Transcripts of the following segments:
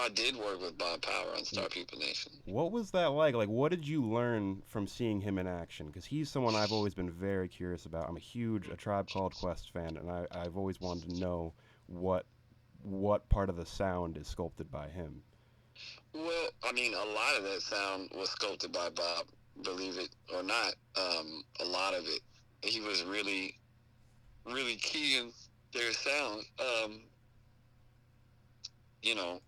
I did work with Bob Power on Star People Nation. What was that like? Like, what did you learn from seeing him in action? Because he's someone I've always been very curious about. I'm a huge A Tribe Called Quest fan, and I've always wanted to know what what part of the sound is sculpted by him. Well, I mean, a lot of that sound was sculpted by Bob, believe it or not. A lot of it. He was really, really key in their sound. You know,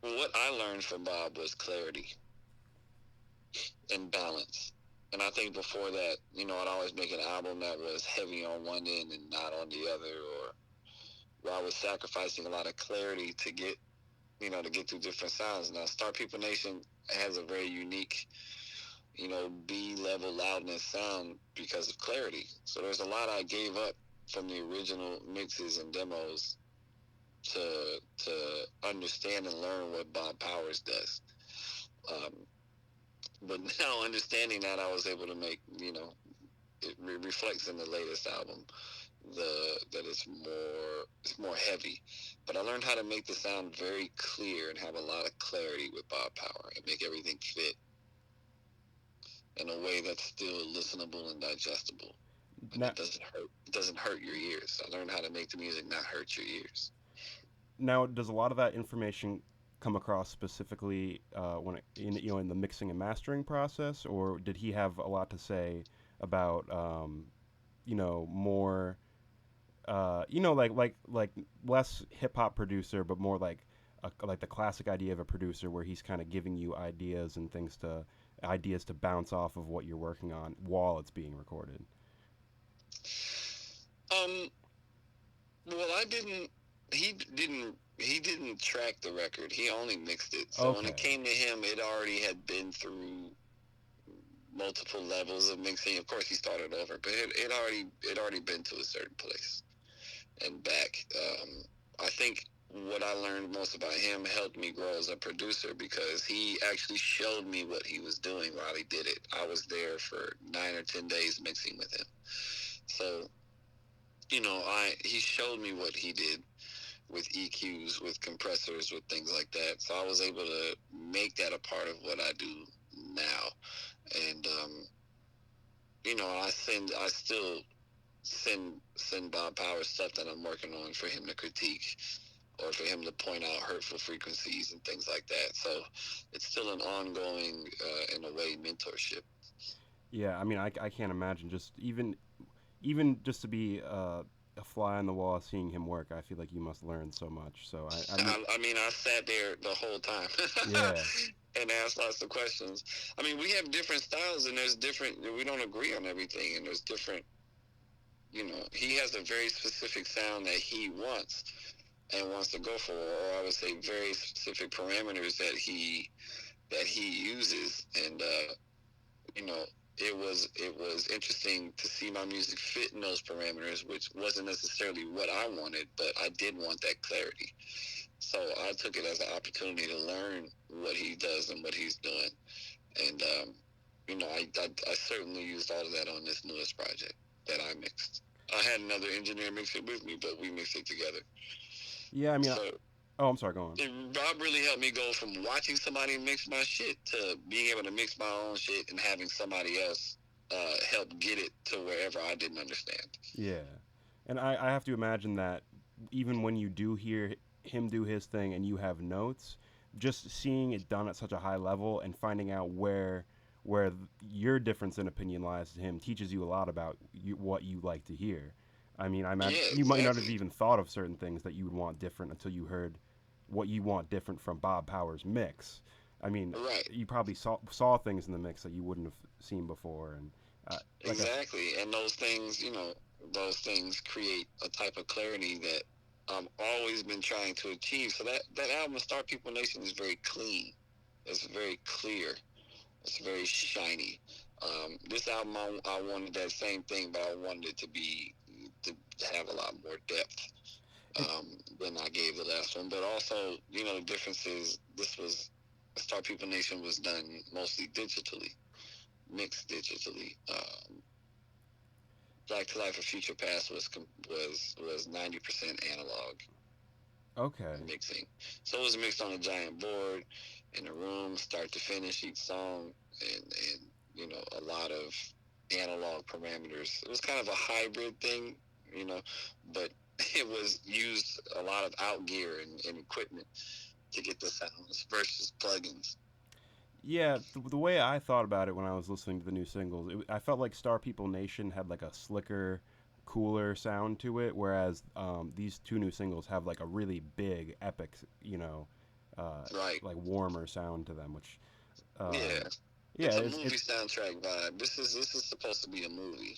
what I learned from Bob was clarity and balance. And I think before that, I'd always make an album that was heavy on one end and not on the other, or where I was sacrificing a lot of clarity to get through different sounds. Now, Star People Nation has a very unique, B level loudness sound because of clarity. So there's a lot I gave up from the original mixes and demos to understand and learn what Bob Powers does. Um, but now understanding that, I was able to make, it reflects in the latest album that it's more heavy. But I learned how to make the sound very clear and have a lot of clarity with Bob Power and make everything fit in a way that's still listenable and digestible, and Now, it doesn't hurt your ears. I learned how to make the music not hurt your ears. now, does a lot of that information come across specifically when in the mixing and mastering process, or did he have a lot to say about more like less hip hop producer, but more like the classic idea of a producer where he's kind of giving you ideas to bounce off of what you're working on while it's being recorded. Um, well, I didn't. He didn't track the record. He only mixed it. So when it Okay. came to him, it already had been through multiple levels of mixing. Of course, he started over, but it already been to a certain place and back. I think what I learned most about him helped me grow as a producer because he actually showed me what he was doing while he did it. I was there for 9 or 10 days mixing with him, so he showed me what he did with EQs, with compressors, with things like that. So I was able to make that a part of what I do now, and I still send Bob Power stuff that I'm working on for him to critique or for him to point out hurtful frequencies and things like that. So it's still an ongoing, in a way, mentorship. Yeah, I mean, I can't imagine just even just to be a fly on the wall seeing him work. I feel like you must learn so much. So I mean, I mean, I sat there the whole time yeah, and asked lots of questions. I mean, we have different styles, and we don't agree on everything, and there's different, he has a very specific sound that he wants and wants to go for, or I would say very specific parameters that he uses, and you know, it was interesting to see my music fit in those parameters, which wasn't necessarily what I wanted, but I did want that clarity. So I took it as an opportunity to learn what he does and what he's doing, and I certainly used all of that on this newest project that I mixed. I had another engineer mix it with me, but we mixed it together. yeah. I mean, So oh, I'm sorry. Go on. Rob really helped me go from watching somebody mix my shit to being able to mix my own shit and having somebody else help get it to wherever I didn't understand. Yeah, and I have to imagine that even when you do hear him do his thing and you have notes, just seeing it done at such a high level and finding out your difference in opinion lies to him teaches you a lot about what you like to hear. I mean, I imagine Yeah, you might not have exactly. even thought of certain things that you would want different until you heard what you want different from Bob Power's mix. I mean, Right. you probably saw things in the mix that you wouldn't have seen before, and like I Exactly. And those things create a type of clarity that I've always been trying to achieve. So that album, Star People Nation, is very clean. It's very clear. It's very shiny. This album, I wanted that same thing, but I wanted it to have a lot more depth and than I gave the last one. But also, the difference is this was Star People Nation was done mostly digitally, mixed digitally. Black to Life of Future Past was 90% analog. Okay. mixing. So it was mixed on a giant board in a room, start to finish, each song, and a lot of analog parameters. It was kind of a hybrid thing, you know, but it was used a lot of out gear and equipment to get the sounds versus plugins. Yeah, the way I thought about it when I was listening to the new singles, I felt like Star People Nation had like a slicker, cooler sound to it, whereas these two new singles have like a really big, epic, uh, Right. like warmer sound to them, which, Yeah. um, yeah, It's a it's movie soundtrack vibe. This is supposed to be a movie.